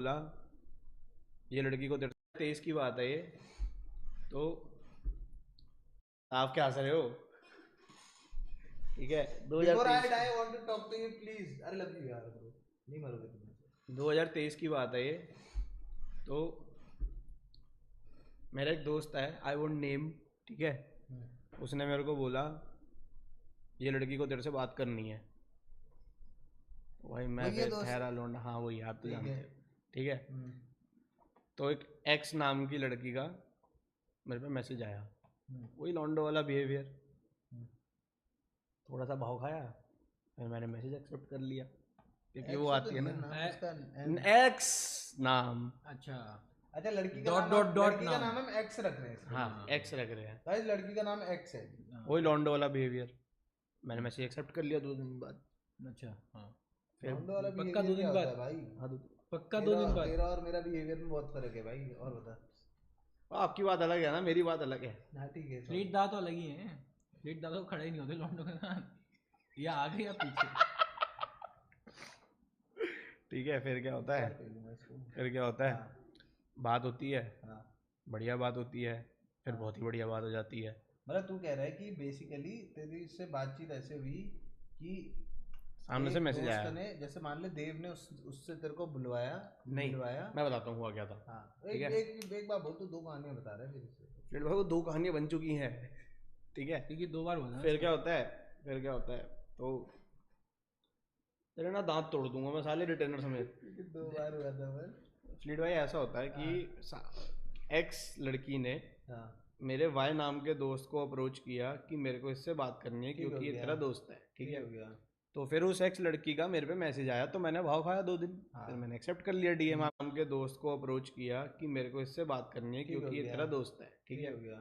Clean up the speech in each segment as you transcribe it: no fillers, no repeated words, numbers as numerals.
बोला ये लड़की को 23 की बात है ये, तो आप क्या हंस रहे हो? ठीक है, Before I 2023 die, I want to talk to you, please. अरे लव यू यार bro. नहीं मरोगे तुम. 2023 की बात है ये, तो मेरा एक दोस्त है, आई वोंट नेम, ठीक है, उसने मेरे को बोला ये लड़की को तेरे से बात करनी है। तो भाई मैं वही है फिर दोस्त. ठहरा लौंडा, हाँ वही आप तो ठीक जानते है. हो, ठीक है। तो एक एक्स नाम की लड़की का मेरे पे मैसेज आया, वही लौंडो वाला बिहेवियर, थोड़ा सा भाव खाया, फिर मैंने मैसेज एक्सेप्ट कर लिया क्योंकि वो एक्स तो आती है नहीं है ना नाम उसका. एक्स नाम। अच्छा अच्छा लड़की का डॉट नाम डॉट डॉट लड़की का नाम। नाम हम एक्स रख रहे हैं इसमें. हाँ एक्स रख रहे हैं, गाइस लड़की का नाम एक्स है. वही लौंडो वाला बिहेवियर। मैंने मैसेज एक्सेप्ट कर लिया 2 दिन बाद। अच्छा हाँ फिर लौंडे वाला पक्का behavior 2 दिन क्या बाद? होता है भाई? हाँ पक्का 2 तेरा दिन बाद? तेरा और मेरा बिहेवियर में बहुत फर्क है भाई. और बता. आपकी बात अलग है ना, मेरी बात अलग है। हाँ ठीक है. फ्लीट दा तो अलग ही है। फ्लीट दा तो खड़े ही नहीं होते लौंडों के साथ, या आगे या पीछे। ठीक है, फिर क्या होता है, फिर क्या होता है, बात होती है, हाँ. बढ़िया बात होती है, फिर बहुत ही बढ़िया बात हो जाती है। मतलब तू कह रहा है कि बेसिकली तेरी इससे बातचीत ऐसे हुई कि सामने से एक मैसेज दोस्त आया, ने जैसे मान ले देव ने उससे तेरे को बुलवाया. नहीं बुलवाया. मैं बताता हूँ हुआ क्या था। हाँ. ठीक एक है, एक बार बोल. तू दो कहानियां बता रहा है फिर इससे. फिर भाई वो 2 कहानियाँ बन चुकी हैं, ठीक है। क्योंकि 2 बार बोला फिर क्या होता है, फिर क्या होता है, तो तेरे ना दांत तोड़ दूंगा मैं साले रिटर्नर समेत। 2 बार हुआ था बस. फ्लीट भाई ऐसा होता है कि एक्स लड़की ने हाँ. मेरे वाई नाम के दोस्त को अप्रोच किया कि मेरे को इससे बात करनी है ठीक हो क्योंकि ये गया. तेरा दोस्त है, ठीक है। हो गया. तो फिर उस एक्स लड़की का मेरे पे मैसेज आया, तो मैंने भाव खाया 2 दिन। हाँ. फिर मैंने एक्सेप्ट कर लिया, डीएम नाम के दोस्त को अप्रोच किया कि मेरे को इससे बात करनी है ठीक हो क्योंकि ये गया. तेरा दोस्त है, ठीक है। हो गया.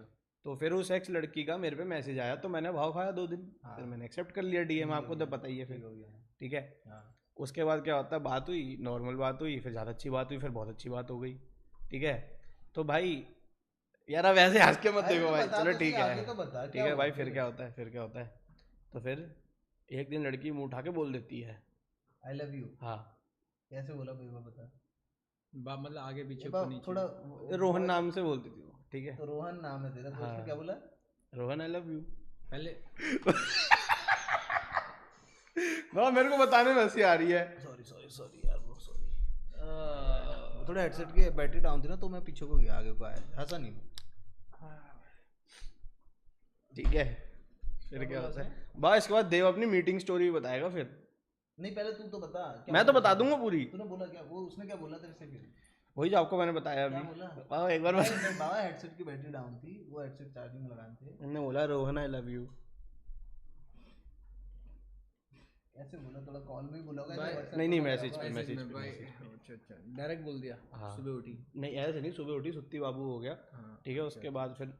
तो फिर उस एक्स लड़की का मेरे पे मैसेज आया, तो मैंने भाव खाया 2 दिन। हाँ. फिर मैंने एक्सेप्ट कर लिया डीएम, ठीक हो आपको तो गया. पता ही है फिर, ठीक हो गया. ठीक है। हाँ. उसके बाद क्या होता है, बात हुई, नॉर्मल बात हुई, फिर ज़्यादा अच्छी बात हुई, फिर बहुत अच्छी बात हो गई, ठीक है। तो भाई यार अब ऐसे हंस के मत अरे देखो तो भाई, बता चलो तो सही, ठीक आगे है, तो बता ठीक क्या है हुआ भाई। फिर फिर. क्या होता है, फिर क्या होता है, तो फिर एक दिन लड़की मुंह उठा के बोल देती है आई लव यू. हाँ। कैसे बोला भाई वो बता. मतलब आगे पीछे ये ऊपर नीचे? थोड़ा रोहन नाम से बोलती थी वो, ठीक है। तो रोहन नाम है तेरा तो हाँ उसने क्या बोला. Rohan I love you. पहले ना मेरे को बताने में हंसी आ रही है। सॉरी सॉरी सॉरी यार ब्रो सॉरी. थोड़ा हेडसेट की बैटरी डाउन थी ना तो मैं पीछे को गया, आगे को आया, हंसा नहीं. ठीक है, फिर क्या होता है, बस इसके बाद देव अपनी मीटिंग स्टोरी बताएगा फिर। नहीं पहले तू तो बता. मैं तो बता दूंगा पूरी। तूने बोला क्या, वो उसने क्या बोला तेरे से फिर. वही जो आपको मैंने बताया क्या अभी। बोला. एक बार बता। बाबा हेडसेट की बैटरी डाउन थी, वो हेडसेट चार्जिंग में लगाए थे. मैंने बोला रोहन आई लव यू। ऐसे बोला, थोड़ा कॉल में ही बोला होगा. भाई, ऐसे WhatsApp नहीं, नहीं, पे मैसेज बोला पे, होगा. मैसेज में पे, भाई। मैसेज पे। अच्छा अच्छा डायरेक्ट बोल दिया? हाँ सुबह उठी? नहीं ऐसे नहीं, सुबह उठी सुत्ती बाबू हो गया, हाँ, ठीक है। उसके बाद फिर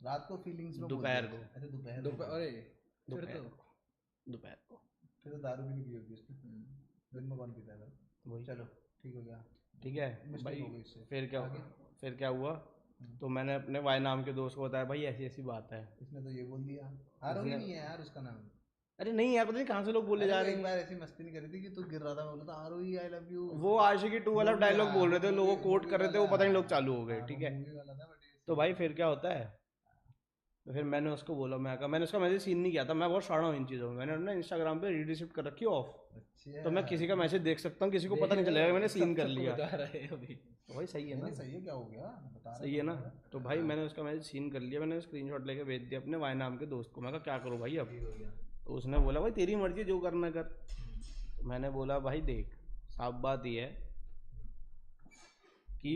रात को फीलिंग्स में दोपहर को। अच्छा दोपहर दोपहर? अरे फिर दोपहर तो को, दोपहर को फिर तो दारू भी नहीं पी होगी उसने. दिन में कौन पीता है. वही, चलो ठीक हो गया. ठीक है Mistake भाई। हो गई इससे. फिर क्या आगे? फिर क्या हुआ, तो मैंने अपने वाई नाम के दोस्त को बताया भाई ऐसी ऐसी बात है। इसने तो ये बोल दिया. आरोही नहीं है यार उसका नाम. अरे नहीं यार, पता नहीं कहाँ से लोग बोले जा अरे रहे एक हैं। बार ऐसी मस्ती नहीं करी थी कि तू गिर रहा था, मैं बोला था आरोही आई लव यू. वो आशिकी 2 वाला डायलॉग बोल रहे थे, लोगों कोट कर रहे थे, वो पता नहीं लोग चालू हो गए, ठीक है। मूवी वाला था बट तो भाई फिर क्या होता है, तो फिर मैंने उसको बोला, मैं कहा, मैंने उसका मैसेज सीन नहीं किया था, मैं बहुत शाणा हूँ इन चीज़ों में। मैंने अपना इंस्टाग्राम पे रीड रिसिप्ट कर रखी ऑफ, अच्छा. तो मैं किसी का मैसेज देख सकता हूँ, किसी को पता नहीं चलेगा मैंने सीन कर लिया। बता रहे हैं अभी। तो भाई सही है ना, नहीं सही है, क्या हो गया बता. सही है ना। तो भाई मैंने उसका मैसेज सीन कर लिया, मैंने स्क्रीनशॉट लेके भेज दिया अपने वाई नाम के दोस्त को। मैं कहा क्या करूँ भाई अब। ठीक हो गया. तो उसने बोला भाई तेरी मर्जी जो करना कर। तो मैंने बोला भाई देख, साफ बात ये है कि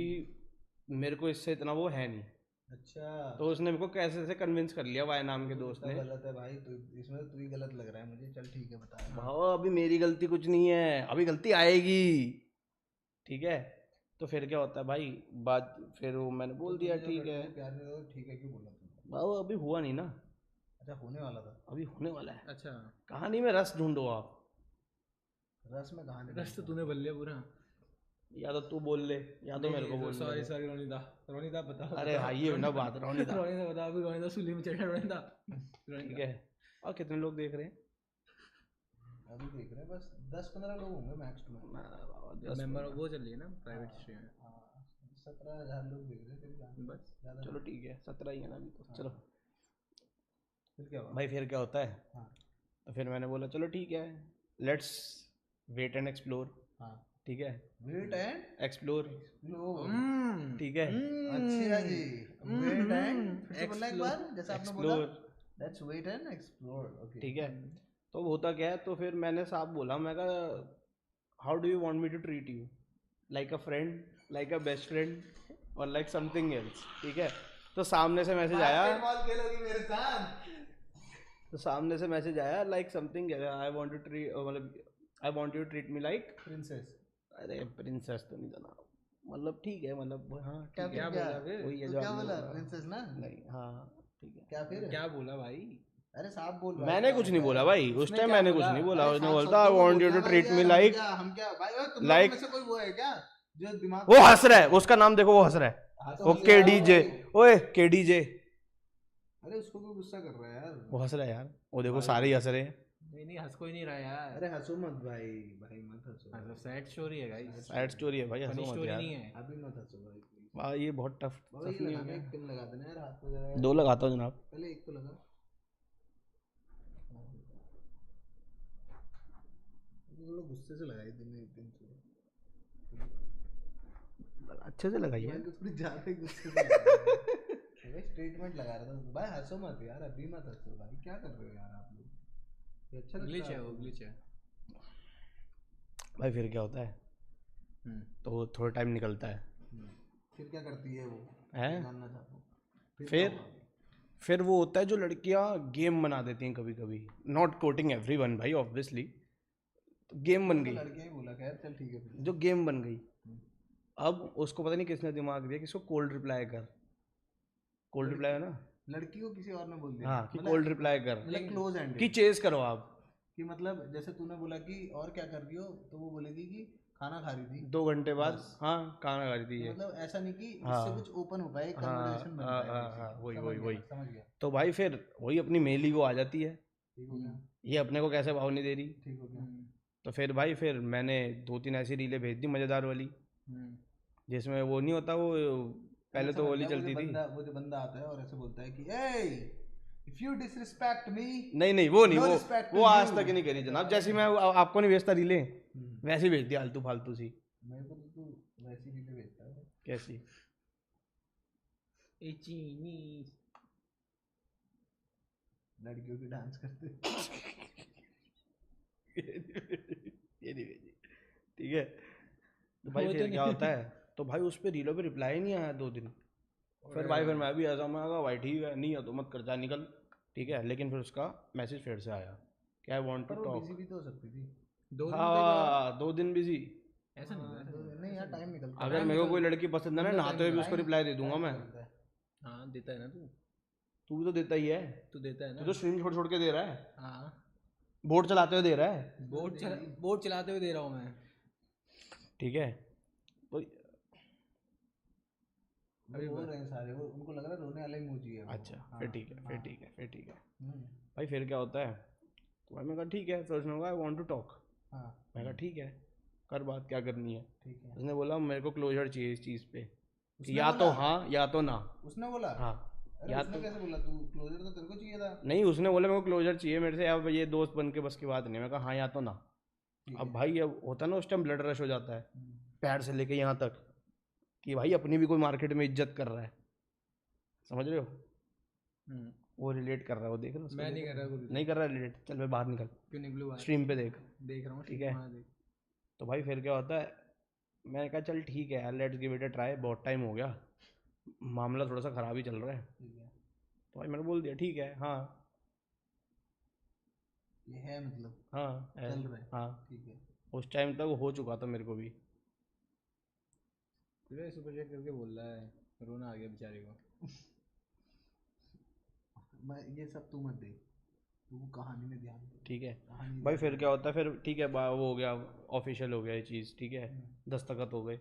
मेरे को इससे इतना वो है नहीं। अच्छा. तो उसने मेरे को कैसे से कन्विंस कर लिया वाई नाम के दोस्त तो ने। गलत है भाई, तू इसमें तू ही गलत लग रहा है मुझे. चल ठीक है बता. भाव अभी मेरी गलती कुछ नहीं है, अभी गलती आएगी, ठीक है। तो फिर क्या होता है भाई, बात फिर वो मैंने बोल दिया ठीक है। प्यार में तो ठीक है क्यों बोला तूने. भाव अभी हुआ नहीं ना, अच्छा होने वाला था. अभी होने वाला है। अच्छा कहानी में रस ढूंढो आप। रस में कहानी. रस तो तूने बोल लिया पूरा। या तो तू बोल ले या तो मेरे को बोल सॉरी ले। सॉरी रोनिता, रोनिता बताओ। अरे हाँ ये ना बात रोनी था, रोनिता बताओ, अभी रोनिता सुली में चढ़ा रोनिता। ठीक है। और कितने लोग देख रहे हैं? अभी देख रहे हैं बस 10-15 लोग होंगे मैक्स टू. मेंबर वो चल रही है ना प्राइवेट स्ट्रीम में 17,000 लोग देख रहे हैं तेरी गान बस ज़्यादा चलो ठीक है 17 ही है ना अभी तो चलो फिर क्या हुआ भाई फिर क्या होता है हाँ तो फिर मैंने बोला चलो ठीक है लेट्स वेट एंड एक्सप्लोर हाँ ठीक है वेट एंड एक्सप्लोर एक्सप्लोर ठीक है अच्छा जी वेट एंड फिर से बोलना एक बार जैसा आपने बोला explore let's wait and explore okay ठीक है तो होता क्या है तो फिर मैंने साफ बोला मैं कहा how do you want me to treat you like a friend like a best friend और लाइक समथिंग एल्स ठीक है तो सामने से मैसेज आया बास्केटबॉल खेलोगी मेरे साथ तो सामने से मैसेज आया like something I want to treat मतलब I want you to treat me like princess अरे प्रिंसेस तो नहीं जाना मतलब ठीक है मतलब हाँ क्या ठीक है क्या बोला फिर? वही है तो जो क्या आपने बोला बोला। प्रिंसेस ना नहीं हाँ ठीक है क्या फिर क्या बोला भाई अरे साफ बोल भाई, मैंने क्या कुछ नहीं होता बोला है? भाई उस उसने टाइम क्या मैंने बोला? कुछ नहीं बोला अरे उसने साफ बोलता आई शब्दों में वांट यू बोलना टू भाई ट्रीट यार, मी हम लाइक क्या हम क्या भाई ओए, तुम like- लोगों में से कोई वो है क्या जो दिमाग वो हंस रहा है उसका नाम देखो वो हंस रहा है हाँ, तो वो हंस के रहा डी है जे भाई। ओए के डी जे अरे उसको क्यों गुस्सा कर रहा है यार वो हंस रहा है यार वो देखो सारे ही हंस रहे हैं नहीं हंस कोई नहीं रहा यार अरे हंसो मत भाई भाई मत हंसो मतलब सैड स्टोरी है गाइस सैड स्टोरी है भाई फनी हंसो मत स्टोरी यार नहीं है अभी मत हंसो भाई please। वाह ये बहुत टफ बाबा ये टफ नहीं हो लगाना एक गया पिन लगा देना यार हाथ में जरा दो लगाता हूँ जनाब पहले एक तो लगा वो लोग गुस्से से लगाई दिन एक दिन से अच्छे से लगाइए मैं तो थोड़ी ज्यादा ही गुस्से से भाई स्टेटमेंट लगा रहा था भाई हंसो मत यार अभी मत हंसो भाई क्या कर रहे हो यार आप लोग ये अच्छा लगता ग्लिच है आपको? वो ग्लिच है भाई फिर क्या होता है तो वो थोड़ा टाइम निकलता है फिर क्या करती है वो हैं? जानना चाहता हूँ क्या फिर हुआ? फिर वो होता है जो लड़कियां गेम बना देती हैं कभी कभी नॉट कोटिंग एवरीवन भाई ऑब्वियसली तो गेम बन तो गई लड़कियां ही बोला खैर चल ठीक है फिर जो गेम बन गई अब उसको पता नहीं किसने दिमाग दिया कि इसको कोल्ड रिप्लाई कर कोल्ड रिप्लाई है ना लड़की को किसी और ने बोल दिया हाँ कि कोल्ड रिप्लाई कर मतलब क्लोज एंड कि चेज करो आप कि मतलब जैसे तूने बोला कि और क्या कर रही हो तो वो बोलेगी कि खाना खा रही थी 2 घंटे बाद हाँ खाना खा रही थी ये मतलब ऐसा नहीं कि हाँ। इससे कुछ ओपन हो पाए हाँ, कन्वर्सेशन बन हाँ, पाए हाँ, किसी हाँ, से। वही, समझ वही, गया, वही। समझ गया तो भाई फिर वही अपनी मेल ईगो आ जाती है ठीक हो गया ये अपने को कैसे भाव नहीं दे रही ठीक हो गया तो फिर भाई फिर मैंने 2-3 ऐसी रीलें भेज दी मज़ेदार वाली जिसमें वो नहीं होता वो पहले तो वाली चलती थी वो जो बंदा आता है और ऐसे बोलता है कि ए इफ यू डिसरिस्पेक्ट मी नहीं नहीं वो नहीं No respect वो to आज you. तक ही नहीं करी जनाब जैसी मैं आपको नहीं भेजता रीलें वैसी भेज दी आलतू फालतू सी मेरे को तो तू वैसी रीलें भेजता है कैसी ए चीनी लड़कियों की डांस करते ये नहीं भेजी ठीक है तो भाई फिर क्या होता है तो भाई उस पर रीलों पे रिप्लाई नहीं आया 2 दिन फिर भाई फिर मैं भी ऐसा मैं कहा भाई ठीक है नहीं है तो मत कर जा निकल ठीक है लेकिन फिर उसका मैसेज फिर से आया कि आई वांट टू पर वो टॉक बिजी भी तो हो सकती थी 2 दिन हाँ 2 दिन बिजी ऐसा नहीं होता नहीं यार टाइम निकलता है अगर मेरे को कोई लड़की पसंद है ना नहाते हुए भी उसको रिप्लाई दे दूंगा मैं निकलता है। हाँ देता है ना तू भी तो देता ही है तू देता है तू ना तो स्ट्रीम छोड़ छोड़ के दे रहा है हाँ बोर्ड चलाते हुए दे रहा है बोर्ड चलाते हुए दे रहा हूँ मैं ठीक है तो वो बोल रहे हैं सारे वो उनको लग रहा है रोने वाला इमोजी है वो। अच्छा हाँ, फिर ठीक है फिर हाँ। ठीक है फिर ठीक है हम्म, भाई फिर क्या होता है तो भाई मैं कहा ठीक है फिर उसने कहा आई वांट टू टॉक हाँ मैं कहा ठीक है कर बात क्या करनी है ठीक है उसने बोला मेरे को क्लोजर चाहिए इस चीज़ पे उसने कि या तो बोला? हाँ या तो ना उसने बोला हाँ अरे या उसने तो कैसे बोला तू क्लोजर तो तेरे को चाहिए था नहीं उसने बोला मेरे को क्लोजर चाहिए मेरे से अब ये दोस्त बन के बस की बात नहीं मैं कहा हाँ या तो ना ठीक अब भाई अब होता है ना उस टाइम ब्लड रश हो जाता है हम्म, पैर से लेके यहाँ तक कि भाई अपनी भी कोई मार्केट में इज्जत कर रहा है समझ रहे हो वो रिलेट कर रहा है वो देख रहे हो उसको मैं नहीं देख कर रहे रहा हो? कुछ नहीं कर रहा रिलेट चल मैं बाहर निकल क्यों निकलू बाहर? स्ट्रीम पे देख देख रहा हूँ ठीक है। हाँ, देख तो भाई फिर क्या होता है मैंने कहा चल ठीक है यार let's give it a try बहुत टाइम हो गया मामला थोड़ा सा ख़राब ही चल रहा है ठीक है तो भाई मैंने बोल दिया ठीक है हाँ ये है मतलब हाँ है, चल रहा है हाँ ठीक है उस टाइम तक हो चुका था मेरे को भी तुझे सुपर चेक करके बोल रहा है रोना आ गया बेचारे को मैं ये सब तू मत दे तू कहानी में ध्यान दे ठीक है कहानी भाई फिर क्या होता है फिर ठीक है वो हो गया ऑफिशियल हो गया ये चीज़ ठीक है दस्तखत हो गए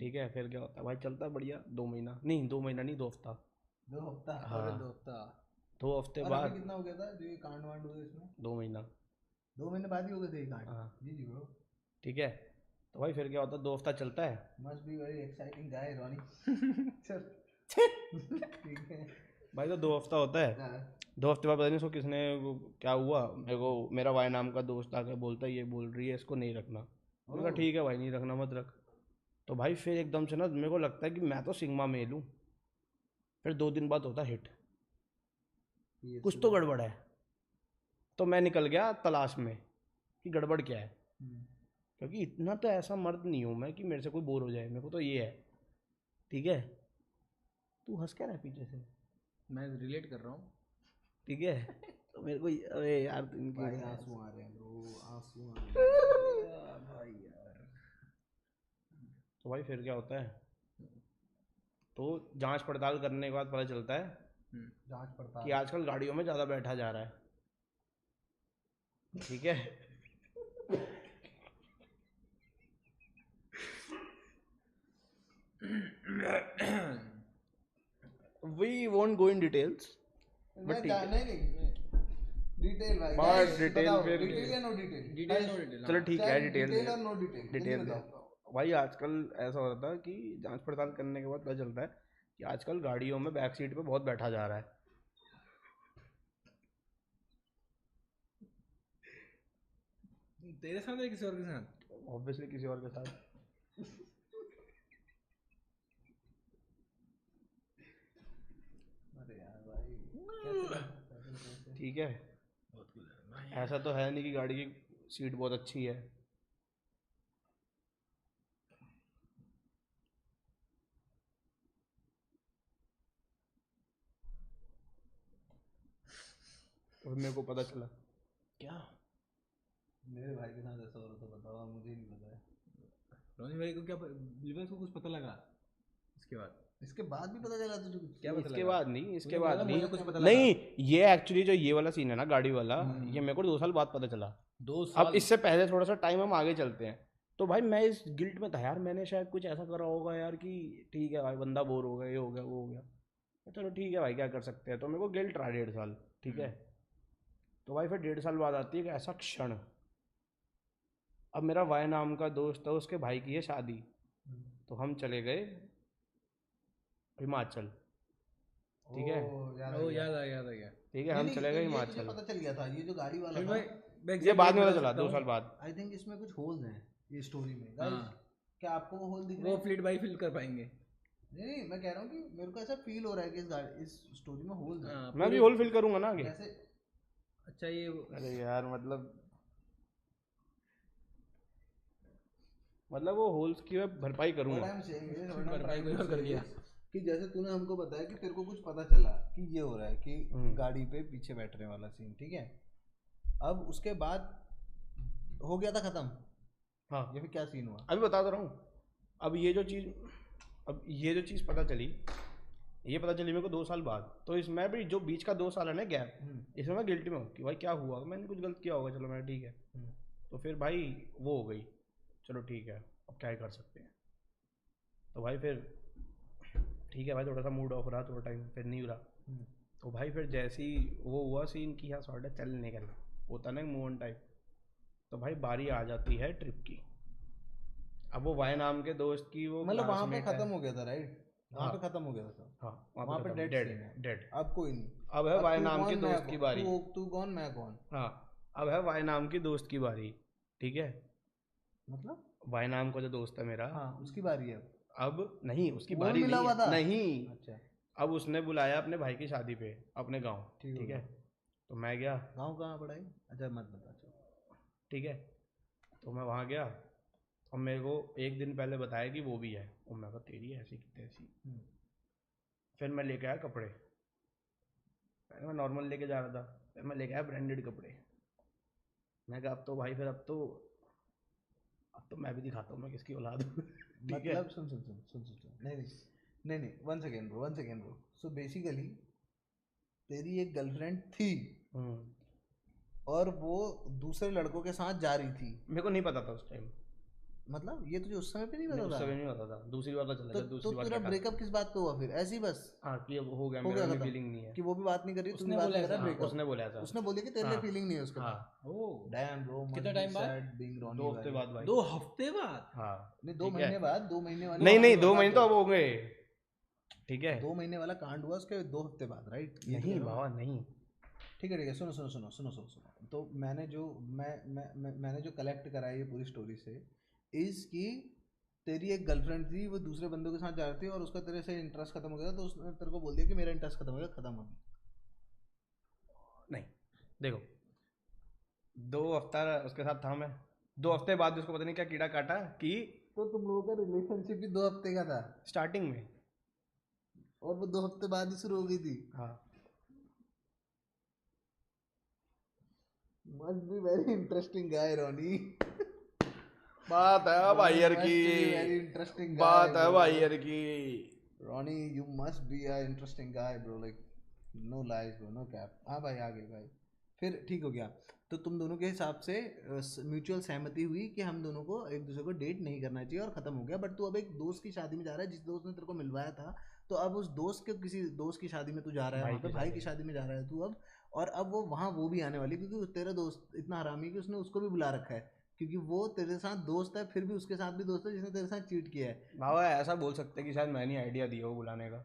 ठीक है फिर क्या होता है भाई चलता है बढ़िया 2 महीना नहीं 2 महीना नहीं 2 हफ्ता 2 हफ्ता हाँ। अरे दो हफ्ता 2 हफ्ते और बाद अभी कितना हो गया था जो ये कांड वांड हुए इसमें 2 महीना 2 महीने बाद ही हो गए थे ये कांड हाँ। जी जी ब्रो ठीक है तो भाई फिर क्या होता है, 2 हफ्ता चलता है। Must be very exciting guy Ronnie. चल ठीक है। भाई तो 2 हफ्ता होता है, हाँ, 2 हफ्ते बाद पता नहीं उसको किसने क्या हुआ, मेरे को मेरा वाई नाम का दोस्त आके बोलता है ये बोल रही है इसको नहीं रखना। मैंने कहा ओह। ठीक है भाई नहीं रखना मत रख। तो भाई फिर एकदम से ना मेरे को लगता है कि मैं तो सिग्मा मेल हूँ। फिर 2 दिन बाद होता हिट, ये कुछ तो गड़बड़ है। तो मैं निकल गया तलाश में कि गड़बड़ क्या है, क्योंकि इतना तो ऐसा मर्द नहीं हूँ मैं कि मेरे से कोई बोर हो जाए, मेरे को तो ये है। ठीक है, तू हंस क्या रहा है पीछे से? मैं रिलेट कर रहा हूँ। ठीक है तो मेरे को अरे यार तू इनकी भाई वजह से- आंसू आ रहे हैं ब्रो, आंसू आ रहे हैं भाई यार। तो भाई फिर क्या होता है, तो जांच पड़ताल करने के बाद पता चलता है जांच पड़ताल कि आजकल गाड़ियों में ज़्यादा बैठा जा रहा है। ठीक है we won't go in details, मैं ठीक है। नहीं नहीं डिटेल भाई बस guys, डिटेल बताओ, फिर- डिटेल या no detail? Detail no detail. चलो ठीक है डिटेल डिटेल और नो डिटेल डिटेल जल्दी में। बताओ। भाई आजकल ऐसा होता है कि जांच पड़ताल करने के बाद पता चलता है कि आजकल गाड़ियों में बैक सीट पे बहुत बैठा जा रहा है। तेरे साथ या किसी और के साथ? ऑब्वियसली किसी और के साथ। अरे यार भाई कैसे कर सकता है कैसे? ठीक है, बहुत कुछ है भाई। ऐसा तो है नहीं कि गाड़ी की सीट बहुत अच्छी है। तो फिर मेरे को पता चला क्या, मेरे भाई के साथ ऐसा हो रहा था, बताओ आप, मुझे नहीं पता है। रोनी भाई को क्या लिबस को कुछ पता लगा इसके बाद? इसके बाद भी पता चला तुझे कुछ? क्या पता इसके लगा? बाद नहीं, इसके मुझे बाद लगा नहीं, मुझे कुछ पता लगा। नहीं ये एक्चुअली जो ये वाला सीन है ना गाड़ी वाला, ये मेरे को 2 साल बाद पता चला। 2 अब साल? इससे पहले थोड़ा सा टाइम हम आगे चलते हैं। तो भाई मैं इस गिल्ट में था यार, मैंने शायद कुछ ऐसा करा होगा यार कि ठीक है भाई बंदा बोर हो गया, ये हो गया वो हो गया, चलो ठीक है भाई क्या कर सकते हैं। तो मेरे को गिल्ट रहा 1.5 साल। ठीक है, तो भाई फिर 1.5 साल बाद आती है एक ऐसा क्षण। अब मेरा वाई नाम का दोस्त है, उसके भाई की है शादी, तो हम चले गए हिमाचल। ठीक है, ओ, याद आ ओ गया। याद आ गया। ठीक है नहीं, हम नहीं, चले तो गए ये तुझे हिमाचल। पता चल गया था, ये जो गाड़ी वाला रोनी था, भाई मैं ये बाद में exact पता चला सकता 2 हूँ। साल बाद। आई थिंक इसमें कुछ होल्स हैं ये स्टोरी में हाँ। गाइस। क्या आपको वो होल दिख रहे वो हैं? फ्लिट बाई फिल कर पाएंगे। नहीं नहीं, मैं कह रहा हूँ कि मेरे को ऐसा फील हो रहा है कि इस स्टोरी में होल्स हैं। हाँ, मैं भी पूरे- होल फिल करूंगा ना आगे। जैसे अच्छा ये अरे यार मतलब वो होल्स की मैं भरपाई what करूंगा। I'm saying is, what I'm भरपाई trying कोई to और कर say दिया। is कि जैसे तूने हमको बताया कि तेरे को कुछ पता चला कि ये हो रहा है कि गाड़ी पे पीछे बैठने वाला सीन, ठीक है। अब उसके बाद हो गया था खत्म, हाँ या फिर क्या सीन हुआ? अभी बता तो रहा हूँ। अब ये जो चीज़ पता चली, ये पता चली मेरे को 2 साल बाद। तो इसमें भी जो बीच का 2 साल है ना गैप, इसमें मैं गिल्टी में हूँ कि भाई क्या हुआ, मैंने कुछ गलत किया होगा, चलो मैं ठीक है। तो फिर भाई वो हो गई, चलो ठीक है अब क्या ही कर सकते हैं। तो भाई फिर ठीक है भाई थोड़ा सा मूड ऑफ रहा थोड़ा टाइम, फिर नहीं रहा। तो भाई फिर जैसे ही वो हुआ सीन कि हाँ सॉर्ट है चल निकल, होता ना मूव ऑन टाइप। तो भाई बारी आ जाती है ट्रिप की। अब वो वाई नाम के दोस्त की वो मतलब वहां पे classmate है। खत्म हो गया था, राइट? वहां हाँ। पे खत्म हो गया था सब। हाँ वहां पे डेड डेड सीन है। डेड। अब कोई नहीं। अब है वाई तू नाम के कौन, मैं दोस्त की कौन? बारी। तू कौन, मैं कौन? हाँ अब है वाई नाम की दोस्त की बारी। ठीक है, मतलब वाई नाम का जो दोस्त है मेरा, हाँ उसकी बारी है। अब नहीं उसकी वो बारी मिला नहीं हुआ है, था? नहीं। अच्छा अब उसने बुलाया अपने भाई की शादी पे अपने गांव। ठीक ठीक हो है, गया। तो मैं गया। गाँव कहाँ पड़ा है? अच्छा मत बता, चलो। ठीक है, तो मैं वहाँ गया और मेरे को एक दिन पहले बताया कि वो भी है, और मैं कहा तेरी ऐसी की तैसी। फिर मैं लेके आया कपड़े, पहले मैं नॉर्मल लेके जा रहा था, फिर मैं लेके आया ब्रांडेड कपड़े। मैं कहा अब तो भाई फिर अब तो मैं भी दिखाता हूँ मैं किसकी औलाद हूँ। ठीक है, मतलब सुन सुन सुन सुन सुन सुन, नहीं नहीं नहीं नहीं, one second bro. So basically तेरी एक गर्लफ्रेंड थी और वो दूसरे लड़कों के साथ जा रही थी। मेरे को नहीं पता था उस टाइम। मतलब ये तुझे उस समय पे नहीं नहीं, पता उस था? समय नहीं होता था, दूसरी बार पता चला तो जब दूसरी बार तेरा कटा। ब्रेकअप किस बात पे हुआ फिर? ऐसी बस हाँ कि अब हो गया, हो मेरा गया भी खत्म फीलिंग नहीं है। कि वो भी बात नहीं कर रही, तू भी उसने बात नहीं बोला कर रहा, ऐसा? ब्रेकअप उसने बोला था। उसने बोली कि तेरे लिए हाँ, फीलिंग नहीं है उसके हाँ, बाद। ओ डैम ब्रो, कितना time बाद? बीइंग रॉनी 2 हफ्ते बाद भाई। 2 हफ्ते बाद? हाँ नहीं 2 ठीक है। महीने बाद, 2 महीने वाली नहीं नहीं, कहानी 2 बता महीने तो अब हो गए, ठीक है। 2 महीने वाला कांड हुआ उसके 2 हफ्ते बाद, राइट? नहीं बाबा नहीं। ठीक है सुनो सुनो सुनो सुनो सुनो सुनो। तो मैंने जो मैंने जो कलेक्ट करा है ये पूरी स्टोरी से इज कि तेरी एक गर्लफ्रेंड थी, वो दूसरे बंदों के साथ जा रही थी और उसका तेरे से इंटरेस्ट खत्म हो गया, तो उसने तेरे को बोल दिया कि मेरा इंटरेस्ट खत्म हो गया, खत्म हो गया। नहीं देखो, 2 हफ्ता उसके साथ था मैं, 2 हफ्ते बाद उसको पता नहीं क्या कीड़ा काटा कि तो तुम लोगों का रिलेशनशिप भी 2 हफ्ते का था स्टार्टिंग में। और वो 2 हफ्ते बाद ही शुरू हो गई थी। हाँ must be very interesting guy Ronnie. बात है भाई यार की, वेरी इंटरेस्टिंग बात है भाई यार की। Ronnie you must be a interesting guy bro, like no lies bro, no cap. हाँ भाई आगे भाई फिर ठीक हो गया। तो तुम दोनों के हिसाब से म्यूचुअल सहमति हुई कि हम दोनों को एक दूसरे को डेट नहीं करना चाहिए और खत्म हो गया। बट तू अब एक दोस्त की शादी में जा रहा है, जिस दोस्त ने तेरे को मिलवाया था, तो अब उस दोस्त के किसी दोस्त की शादी में तू जा रहा है, वहाँ पे भाई की शादी में जा रहा है तू अब। और अब वो वहाँ वो भी आने वाली, क्योंकि तेरा दोस्त इतना हरामी कि उसने उसको भी बुला रखा है, क्योंकि वो तेरे साथ दोस्त है, फिर भी उसके साथ भी दोस्त है जिसने तेरे साथ चीट किया है। बाबा ऐसा बोल सकते हैं कि शायद मैंने आइडिया दिया वो बुलाने का,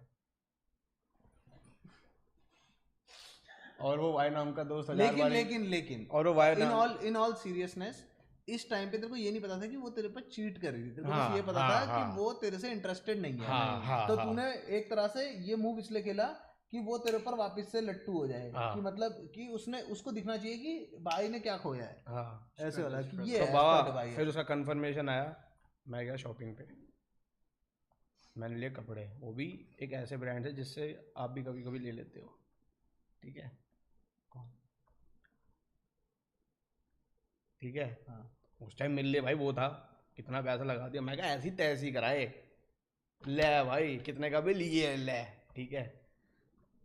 और वो वाई नाम का दोस्त लेकिन और वो वाई नाम इन ऑल सीरियसनेस इस टाइम पे तेरे को ये नहीं पता था कि वो तेरे पर चीट कर रही थी। तेरे को हाँ, बस ये पता हाँ, था हाँ, कि वो तेरे से इंटरेस्टेड नहीं है। हाँ, हाँ, तो हाँ, तूने एक तरह से ये मूव इसलिए खेला कि वो तेरे पर वापस से लट्टू हो जाए, हाँ, कि मतलब कि उसने उसको दिखना चाहिए कि भाई ने क्या खोया है, हाँ। ऐसे वाला कि ये तो है बाबा भाई फिर उसका कंफर्मेशन आया, मैं गया शॉपिंग पे, मैंने लिए कपड़े, वो भी एक ऐसे ब्रांड है जिससे आप भी कभी कभी ले लेते हो, ठीक है। ठीक है। हाँ। उस टाइम मिल लिए भाई, वो था कितना पैसा लगा दिया, मैं कहा ऐसी तैसी कराए, ले भाई कितने का भी लिए ले, ठीक है।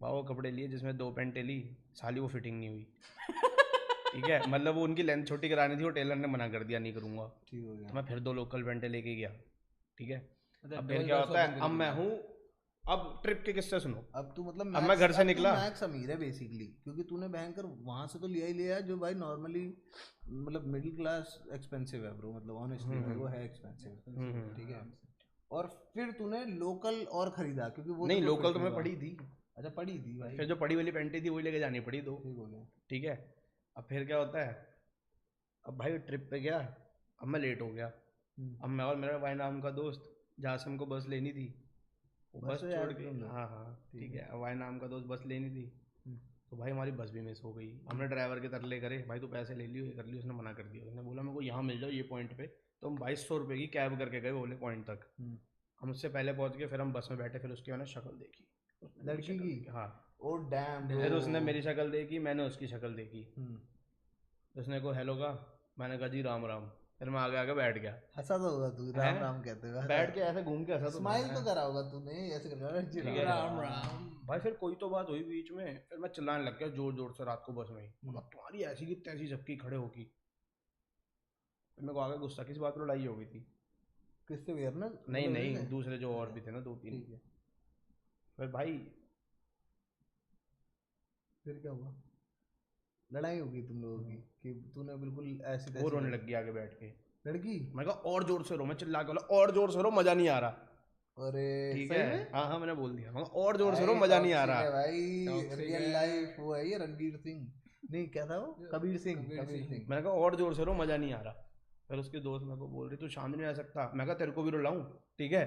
वो कपड़े लिए जिसमें 2 पैंटें ली, साली वो फिटिंग नहीं हुई, ठीक है। मतलब वो उनकी लेंथ छोटी करानी थी, वो टेलर ने मना कर दिया नहीं करूँगा, ठीक हो गया। तो मैं फिर 2 लोकल पैंटें लेके गया, ठीक है। अच्छा, अब फिर डबल क्या बेड होता है, shopping अब करी मैं तुमने? हूँ, अब ट्रिप के किस्से सुनो। अब तू मतलब अब मैं घर से निकला, मैक्स अमीर है बेसिकली, क्योंकि तूने भयंकर वहां से तो लिया ही लिया है जो भाई नॉर्मली मतलब मिडिल क्लास एक्सपेंसिव है ब्रो, मतलब ऑनेस्टली भाई वो है एक्सपेंसिव, ठीक है। और फिर तूने लोकल और खरीदा, क्योंकि वो नहीं तेरे को लोकल fit तो मैं हुआ। पड़ी थी, अच्छा पड़ी थी भाई, फिर जो पड़ी वाली पैंटी थी वही लेके जानी पड़ी 2, ठीक हो गया। ठीक है। अब फिर क्या होता है, अब भाई ट्रिप पे गया, अब मैं लेट हो गया, अब मैं और मेरा भाई नाम का दोस्त, जहाँ से हमको बस लेनी थी, वो बस से जा छोड़ रहे थे के, तुम लोग? हाँ हाँ ठीक है, अब भाई नाम का दोस्त बस लेनी थी, तो भाई हमारी बस भी मिस हो गई। हमने ड्राइवर के तरले करे, भाई तू पैसे ले लियो, ये कर लियो, उसने मना कर दिया, उसने बोला मेरे को यहाँ मिल जाओ ये पॉइंट पे, तो हम 2200 रुपये की कैब करके गए बोले पॉइंट तक, हम उससे पहले पहुँच गए, फिर हम बस में बैठे, फिर उसकी मैंने शक्ल देखी, उसने मेरी लड़की शक्ल की? देखी, हाँ। ओ डैम फिर उसने मेरी शक्ल देखी, मैंने उसकी शक्ल देखी, उसने को हेलो कहा, मैंने कहा जी राम राम, फिर मैं आगे आगे बैठ गया। हंसा तो होगा तू, राम राम कहते हुए बैठ के ऐसे घूम के हंसा तो स्माइल तो करा होगा तूने, ऐसे कर रहा ठीक है है। राम राम। भाई फिर कोई तो बात हुई बीच में, फिर मैं चिल्लाने लग गया जोर जोर से रात को बस में ही, मतलब तुम्हारी ऐसी की तैसी सबकी खड़े होगी, फिर मेरे को आगे गुस्सा, किस बात पर लड़ाई हो गई थी? किससे भी ना? नहीं नहीं, दूसरे जो और भी थे ना 2-3, ठीक है। फिर भाई फिर क्या हुआ? लड़ाई हो गई तुम लोगों की कि तूने बिल्कुल ऐसी वो रोने लग गया आगे बैठ के, लड़की? मैं कहा और जोर से रो, मैं चिल्ला के बोला और जोर से रो, मजा नहीं आ रहा। अरे ठीक सही है, में? हाँ हाँ मैंने बोल दिया, मैं कहा और जोर से रो, मजा नहीं आ toxic है रहा। भाई, Toxic रियल है। लाइफ वो है ये रणवीर सिंह, नहीं क्या था वो, कबीर सिंह। मैंने कहा और जोर से रो, मजा नहीं आ रहा। फिर उसके दोस्त मेरे को बोल रही तू शांत नहीं रह सकता, मैं कहा तेरे को भी रुलाऊं, ठीक है,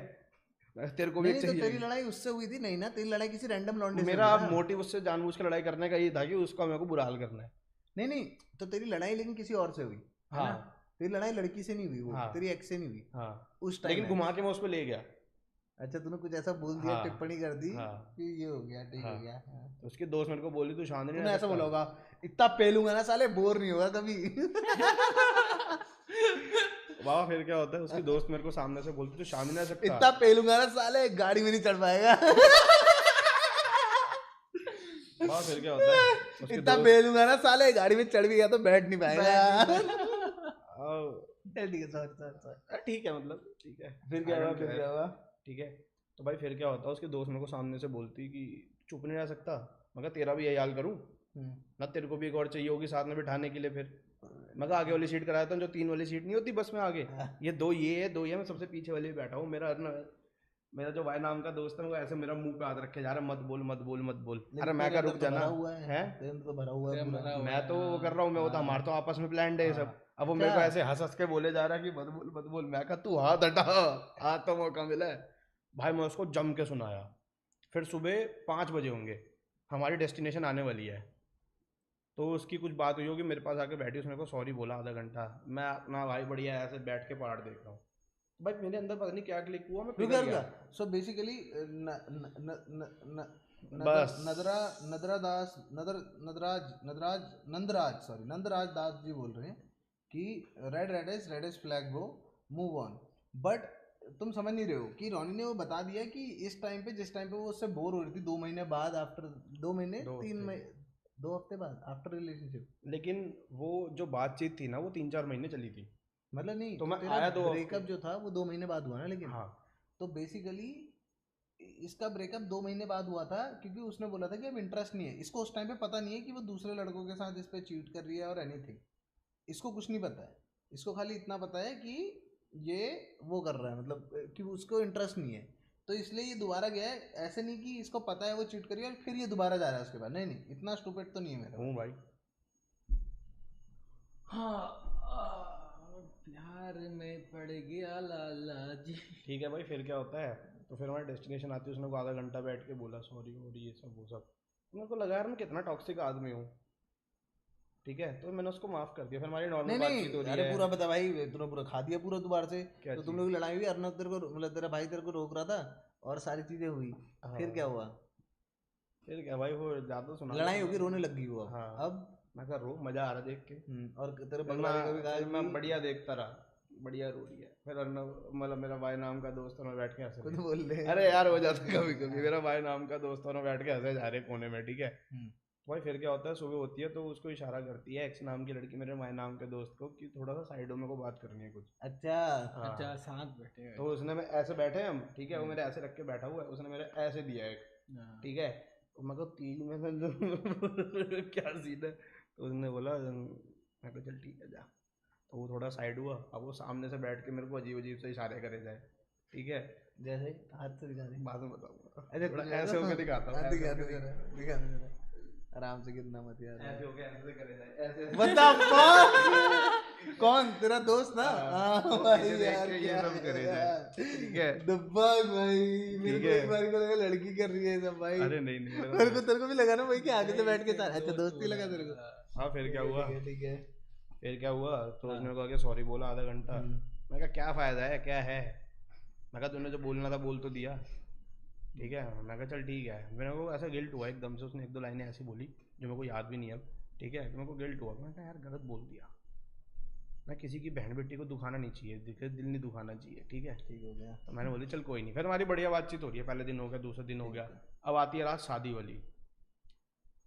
तेरे को भी नहीं एक तो चाहिए। तेरी लड़ाई उससे हुई थी नहीं ना, तेरी लड़ाई किसी रैंडम लौंडे से मेरा हुई ना। मोटिव उससे जानबूझ के लड़ाई करने का ये था कि उसका मेरे को बुरा हाल करना है। नहीं नहीं, तो तेरी लड़ाई लेकिन किसी और से हुई है हाँ ना? तेरी लड़ाई लड़की से नहीं हुई, वो हाँ। तेरी एक्स से नहीं हुई हाँ, उस टाइम। लेकिन घुमा के मैं उस पर ले गया। अच्छा तूने कुछ ऐसा बोल दिया, हाँ, टिप्पणी कर दी हाँ, कि ये हो गया, ठीक हो हाँ। गया। हाँ। तो उसके दोस्त मेरे को बोली तू शांत नहीं तूने रह ऐसा सकता। बोला होगा, इतना पेलूंगा ना साले बोर नहीं होगा कभी। बाबा फिर क्या होता है, उसके दोस्त मेरे को सामने से बोलते तू शांत नहीं रह सकता। इतना पेलूंगा ना साले गाड़ी में नहीं चढ़ पाएगा। बाबा फिर क्या होता है, उसके इतना दोस्त पेलूंगा ना साले गाड़ी में चढ़ भी गया तो बैठ नहीं पाएगा। ठीक है, सॉरी। ठीक है मतलब ठीक है। फिर क्या I हुआ, don't फिर care, क्या हुआ? ठीक है। तो भाई फिर क्या होता, उसके दोस्त मेरे को सामने से बोलती कि चुप नहीं रह सकता। मैं कहा तेरा भी यही हाल करूँ ना, तेरे को भी एक और चाहिए होगी साथ में बिठाने के लिए। फिर मैं कहा आगे वाली सीट कराया था, जो 3 वाली सीट नहीं होती बस में आगे, ये 2 ये है 2 ये है, मैं सबसे पीछे वाले पे बैठा हूँ। मेरा जो वाई नाम का दोस्त है वो ऐसे मेरा मुंह पे हाथ रखे जा रहा है, मत बोल मत बोल मत बोल। अरे मैं क्या रुक जाना है, तेरे अंदर तो भरा हुआ है तेरा पूरा। मरा हुआ मैं है, तो वो कर रहा हूँ, मैं वो तो हमारा तो आपस में प्लान है ये सब। अब वो मेरे को ऐसे हंस हंस के बोले जा रहा है कि मत बोल। मैं कहा तू हाथ हटा, हाथ तो मौका मिला है भाई। मैं उसको जम के सुनाया। फिर सुबह 5 बजे होंगे, हमारी डेस्टिनेशन आने वाली है, तो उसकी कुछ बात हुई होगी, मेरे पास आके बैठी, उसने को सॉरी बोला आधा घंटा। मैं अपना भाई बढ़िया ऐसे बैठ के पहाड़ देख रहा हूँ। भाई मेरे अंदर पता नहीं क्या क्लिक हुआ, मैं पिघल गया। सो बेसिकली बस नदरा नदरा दास नदर नदराज नदराज नंदराज सॉरी नंदराज दास जी बोल रहे हैं कि red is flag bro, move on. But तुम समझ नहीं रहे हो कि रोनी ने वो बता दिया कि इस टाइम पे, जिस टाइम पे वो उससे बोर हो रही थी 2 महीने बाद, आफ्टर 2 महीने 2 हफ्ते बाद आफ्टर रिलेशनशिप। लेकिन वो जो बातचीत थी ना वो 3-4 महीने चली थी। मतलब नहीं तो तो मैं तेरा आया 2 ब्रेकअप हफ्ते। जो था वो 2 महीने बाद हुआ ना, लेकिन हाँ तो बेसिकली इसका ब्रेकअप 2 महीने बाद हुआ था क्योंकि उसने बोला था कि अब इंटरेस्ट नहीं है। इसको उस टाइम पे पता नहीं है कि वो दूसरे लड़कों के साथ इस पे चीट कर रही है और एनीथिंग, इसको कुछ नहीं पता है। इसको खाली इतना पता है कि ये वो कर रहा है, मतलब कि उसको इंटरेस्ट नहीं है, तो इसलिए ये दोबारा गया है। ऐसे नहीं कि इसको पता है वो चीट करी है और फिर ये दोबारा जा रहा है उसके बाद, नहीं नहीं, इतना स्टूपिड तो नहीं है मेरा हूँ भाई। प्यार में पड़ गया लाला जी। ठीक है भाई, फिर क्या होता है, तो फिर हमारी डेस्टिनेशन आती है, उसने को आधा घंटा बैठ के बोला सॉरी और ये सब वो सब। तो मेरे को लगा यार मैं कितना टॉक्सिक आदमी हूँ, ठीक है। तो मैंने उसको माफ़ कर दिया, फिर हमारी नॉर्मल नहीं बातचीत हो नहीं, रही अरे है। पूरा बता भाई, तूने पूरा खा दिया पूरा दोबारा से। क्या तो तुम चीज़? लोग की लड़ाई हुई, अर्नब तेरे को मतलब तेरा भाई तेरे को रोक रहा था और सारी चीजें हुई, फिर क्या हाँ हुआ? फिर क्या भाई, वो ज़्यादा सुना लड़ाई होगी, रोने लग गई वो अब। हाँ अब मैं कहा रो, मज़ा आ रहा देख के। और तेरे फिर बगल वाले को भी कहा फिर मैं कि बढ़िया देखता रहा, बढ़िया रो रही है। फिर अर्नब मतलब मेरा भाई नाम का दोस्त, और मैं बैठ के हंस कुछ रहे। बोल ले। अरे यार हो जाता है कभी कभी, मेरा भाई नाम का दोस्त और मैं बैठ के हंसे जा रहे कोने में, ठीक है। भाई फिर क्या होता है, सुबह होती है तो उसको इशारा करती है एक्स नाम की लड़की मेरे भाई नाम के दोस्त को कि थोड़ा सा साइडों में को बात करनी है कुछ। अच्छा हाँ अच्छा साथ बैठे हैं। तो उसने, मैं ऐसे बैठे हैं हम, ठीक है, वो मेरे ऐसे रख के बैठा हुआ है, उसने मेरे ऐसे दिया एक, हाँ। ठीक है। तो मैं कहा 3 में से क्या सीन है। तो उसने बोला, मैं कहा चल ठीक है जा। तो वो थोड़ा साइड हुआ, अब वो सामने से बैठ के मेरे को अजीब अजीब से इशारे करे जाए, ठीक है। जैसे हाथ से दिखा दे। बाद में बताऊंगा, अच्छा थोड़ा कुछ ऐसे होके दिखाता हूँ, हाँ, ऐसे दिखा होके दे जरा, दिखा दे जरा, आराम से, कितना मत यार। ऐसे होके ऐसे करे जाए, ऐसे बता कौन कौन तेरा दोस्त ना? हाँ, हाँ तो भाई इसे देख यार, के ये क्या सब है करे जाए, यार, ठीक है। दब्बाग भाई। मेरे ठीक को है। एक बार को लगा लड़की कर रही है ये सब भाई। अरे नहीं नहीं, मेरा मेरे को दोस्त। तेरे को भी लगा ना भाई कि आगे से बैठ के नहीं, साथ, अच्छा दोस्त दोस्ती लगा बोला। तेरे को। हाँ फिर क्या हुआ, ठीक है। फिर क्या हुआ, तो हाँ। उसने कहा कि सॉरी बोला आधा घंटा। मैं कहा क्या फ़ायदा है, क्या है। मैं कहा तूने जो बोलना था बोल तो दिया, ठीक है। मैं कहा चल ठीक है। मेरे को ऐसा गिल्ट हुआ एकदम से, उसने 1-2 लाइनें ऐसी बोली जो मेरे को याद भी नहीं है अब, ठीक है। तो मेरे को गिल्ट हुआ, मैं कहा यार गलत बोल दिया। मैं किसी की बहन बेटी को दुखाना नहीं चाहिए, दिल नहीं दुखाना चाहिए, ठीक है। ठीक हो गया। तो मैंने बोली चल कोई नहीं। फिर हमारी बढ़िया बातचीत हो रही है, पहले दिन हो गया, दूसरे दिन हो गया, अब आती है रात शादी वाली।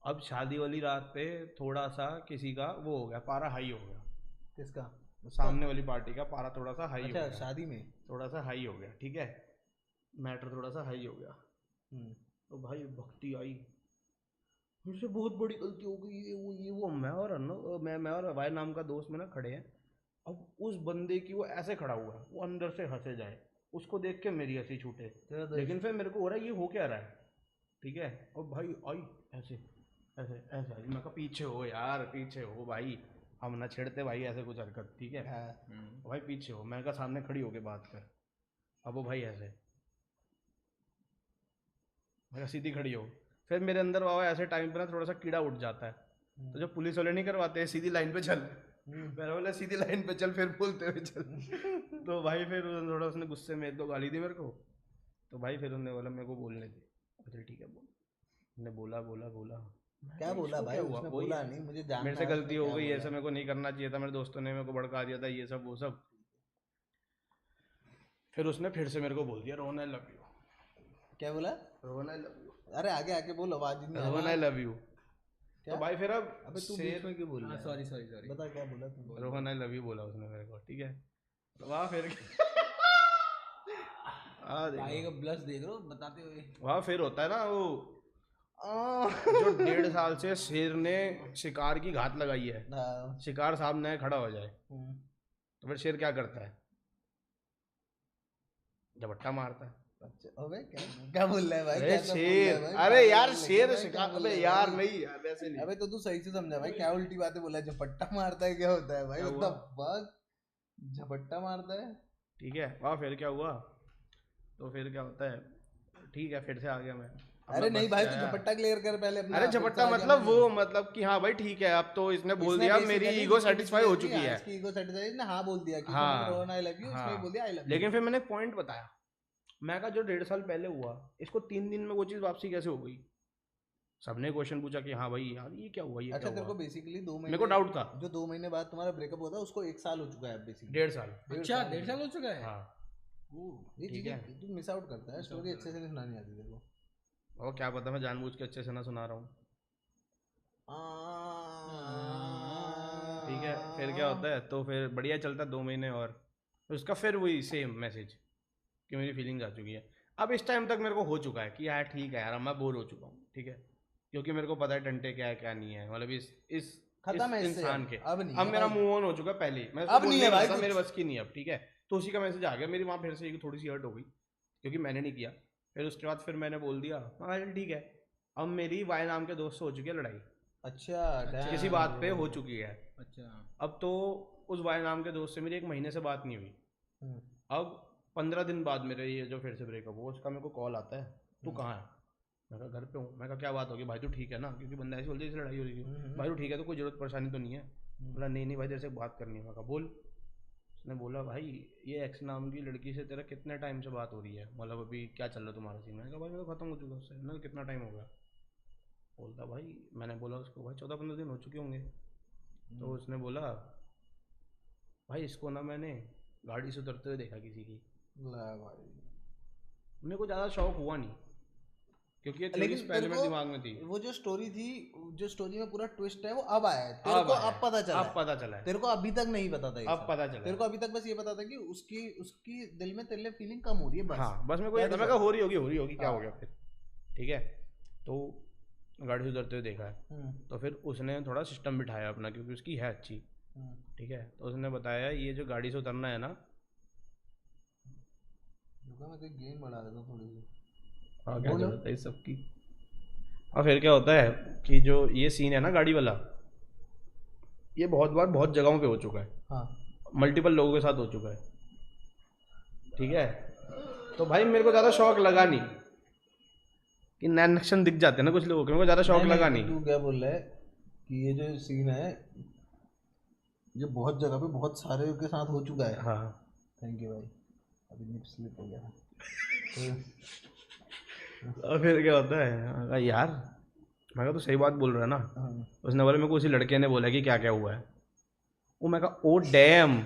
अब शादी वाली रात पे थोड़ा सा किसी का वो हो गया, पारा हाई हो गया। किसका? सामने वाली पार्टी का पारा थोड़ा सा हाई हो अच्छा गया, शादी में। थोड़ा सा हाई हो गया, ठीक है। मैटर थोड़ा सा हाई हो गया। तो भाई भक्ति आई, मुझसे बहुत बड़ी गलती हो गई, ये वो मैं और भाई नाम का दोस्त में ना खड़े हैं। अब उस बंदे की वो ऐसे खड़ा हुआ है, वो अंदर से हंसे जाए, उसको देख के मेरी हंसी छूटे। लेकिन फिर मेरे को हो रहा है ये हो क्या रहा है, ठीक है। और भाई आई ऐसे ऐसे ऐसे आई, मैं कहा पीछे हो यार, पीछे हो भाई, हम ना छेड़ते भाई ऐसे कुछ हरकत, ठीक है। भाई पीछे हो, मैं कहा सामने खड़ी होके बात कर। अब वो भाई ऐसे, मैं कहा सीधी खड़ी हो। फिर मेरे अंदर बाबा ऐसे टाइम पे ना थोड़ा सा कीड़ा उठ जाता है, तो जो पुलिस वाले नहीं करवाते सीधी लाइन पे चल, मैंने बोला सीधी लाइन पे चल, फिर बोलते हुए चल। तो भाई फिर थोड़ा उसने गुस्से में 1-2 गाली दी मेरे को। तो भाई फिर उन्होंने बोला मेरे को बोलने दे, चल ठीक है बोल। मैंने बोला बोला बोला, क्या बोला इसको भाई? क्या हुआ, उसने वही बोला है, नहीं, मुझे जानना मेरे से है गलती उसने हो क्या गई, बोला। ऐसा मेरे को नहीं करना चाहिए था, मेरे दोस्तों ने मेरे को भड़का दिया था, ये सब वो सब। फिर उसने फिर से मेरे को बोल दिया रोहन आई लव यू। क्या बोला? रोहन आई लव यू, अरे आगे आके बोल, आवाज ही नहीं आ रोहन आई रही। Love you. क्या? तो भाई फिर अब अबे तू शेर, बीच में क्यों बोल रहा है? Sorry sorry sorry. बता क्या बोला तू? रोहन आई लव यू बोला उसने मेरे को, ठीक है। वहाँ फिर हाँ भाई देखो का ब्लश देख लो बताते हुए। वहाँ फिर होता है ना वो जो 1.5 साल से शेर ने शिकार की घात लगाई है, हाँ, शिकार सामने खड़ा हो जाए तो फिर शेर क्या करता है? झपट्टा मारता है। अच्छा अबे क्या क्या बोल रहा है भाई? अरे कैसा बोल रहा है शेर, भाई? अरे पागल यार लगे शेर भाई, क्या शिकार, बोल अबे रहा है यार भाई? नहीं यार वैसे नहीं। अबे तो तू सही से समझा भाई, क्या उल्टी बातें बोला है? झपट्टा मारता है क्या होता है भाई? क्या व्हाट हुआ? द फक, झपट्टा मारता है? ठीक है वहाँ फिर क्या हुआ? तो फिर क्या होता है, ठीक है फिर से आ गया मैं। अब अरे मैं नहीं बस भाई, से तू आया। झपट्टा क्लियर कर पहले अपना। अरे फिर से झपट्टा आ गया मतलब मैं वो नहीं। मतलब कि हाँ भाई ठीक है, अब तो इसने बोल इसने दिया मेरी basically ईगो इसकी सेटिस्फाई हो declare चुकी की, हाँ, है। इसकी ईगो सेटिस्फाई ने हाँ बोल दिया कि हाँ रोहन आई लव यू, इसने बोल दिया आई लव यू। लेकिन फिर मैंने पॉइंट बताया, मैं कहा जो 1.5 साल पहले हुआ इसको 3 दिन में वो चीज़ वापसी कैसे हो गई? सबने क्वेश्चन पूछा कि हाँ भाई यार ये क्या हुआ, ये अच्छा क्या तेरे को हुआ? बेसिकली 2 मेरे को महीने, डाउट था। जो 2 महीने बाद तुम्हारा ब्रेकअप हुआ था उसको 1 साल हो चुका है बेसिकली। 1.5 साल। अच्छा 1.5 साल हो चुका है। हाँ ये ठीक चीजें है। तू मिस आउट करता है, स्टोरी अच्छे से नहीं सुनानी आती तेरे को। और क्या पता मैं जानबूझ के अच्छे से ना सुना रहा हूँ। ठीक है फिर क्या होता है, तो फिर बढ़िया चलता है 2 महीने और उसका फिर वही सेम मैसेज कि मेरी फीलिंग्स आ चुकी है। अब इस टाइम तक मेरे को हो चुका है कि यार ठीक है यार अब मैं बोर हो चुका हूँ, ठीक है, क्योंकि मेरे को पता है टंटे क्या है क्या नहीं है, मतलब इस खत्म है इससे इंसान अब। के। अब नहीं अब है मेरा भाई। मूव ऑन हो चुका है पहले ही, मैं अब नहीं है भाई था कुछ। मेरे बस की नहीं अब, ठीक है। तो उसी का मैसेज आ गया, मेरी वहाँ फिर से एक थोड़ी सी हर्ट हो गई क्योंकि मैंने नहीं किया। फिर उसके बाद फिर मैंने बोल दिया हाँ चल ठीक है। अब मेरी वाई नाम के दोस्त से हो चुकी है लड़ाई, अच्छा किसी damn बात पे bro। हो चुकी है। अच्छा अब तो उस वाई नाम के दोस्त से मेरी 1 महीने से बात नहीं हुई। हम्म, अब 15 दिन बाद मेरे ये जो फिर से ब्रेकअप हुआ उसका मेरे को कॉल आता है, तू कहाँ है? मैं कहा घर पे हूँ। मैं कहा क्या बात होगी भाई, तू ठीक है ना? क्योंकि बंदा ऐसे बोलते लड़ाई हो रही थी। भाई तू ठीक है तो कोई जरूरत परेशानी तो नहीं है? बोला नहीं नहीं भाई तेरे से बात करनी है। मैं कहा बोल। उसने बोला भाई ये एक्स नाम की लड़की से तेरा कितने टाइम से बात हो रही है, मतलब अभी क्या चल रहा है तुम्हारा सीन? मैंने कहा भाई मैं तो खत्म हो चुका उससे। मैंने कहा कितना टाइम हो गया? बोलता भाई, मैंने बोला उसको भाई 14-15 दिन हो चुके होंगे। तो उसने बोला भाई इसको ना मैंने गाड़ी से उतरते हुए देखा किसी की। ला भाई। मेरे को ज़्यादा शौक हुआ नहीं क्योंकि ये लेकिन थ्योरीज पहले तेरे मेरे को दिमाग में थी। वो जो स्टोरी थी, जो स्टोरी में पूरा ट्विस्ट है वो अब आया है तेरे को, आया अब पता चला अब है। पता चला है, तेरे को अभी तक नहीं पता था ये अब सब। पता चला तेरे है। को अभी तक बस ये पता था कि उसकी उसकी दिल में तेरे लिए फीलिंग कम हो रही है बस। हाँ बस मेरे को ये That था, is मैं कहा all। हो रही होगी क्या हो गया हाँ। फिर। ठीक है तो गाड़ी से उतरते हुए देखा है। हम्म, तो फिर उसने थोड़ा सिस्टम बिठाया अपना क्योंकि उसकी है अच्छी। हम्म। ठीक है तो उसने बताया ये जो गाड़ी से उतरना है ना। रुको मैं तेरी गेन बढ़ा देता हूँ थोड़ी सी। हाँ क्या बोलो। जरूरत है इस सब की। और फिर क्या होता है कि जो ये सीन है ना गाड़ी वाला, ये बहुत बार बहुत जगहों पे हो चुका है, हाँ मल्टीपल लोगों के साथ हो चुका है। ठीक है तो भाई मेरे को ज़्यादा शौक लगा नहीं कि नैन नक्शन दिख जाते हैं ना कुछ लोगों के, मेरे को ज़्यादा शौक लगा तो नहीं। तू क्या बोल रहा है कि ये जो सीन है ये बहुत जगह पे बहुत सारे के साथ हो चुका है। हाँ थैंक यू भाई, अभी निप स्लिप हो गया था। और फिर क्या होता है, मैं कहा, यार मैं कहा तो सही बात बोल रहा है ना। हाँ, उसने बोला मेरे को उसी लड़के ने बोला कि क्या क्या हुआ है। वो मैं कहा ओ डैम,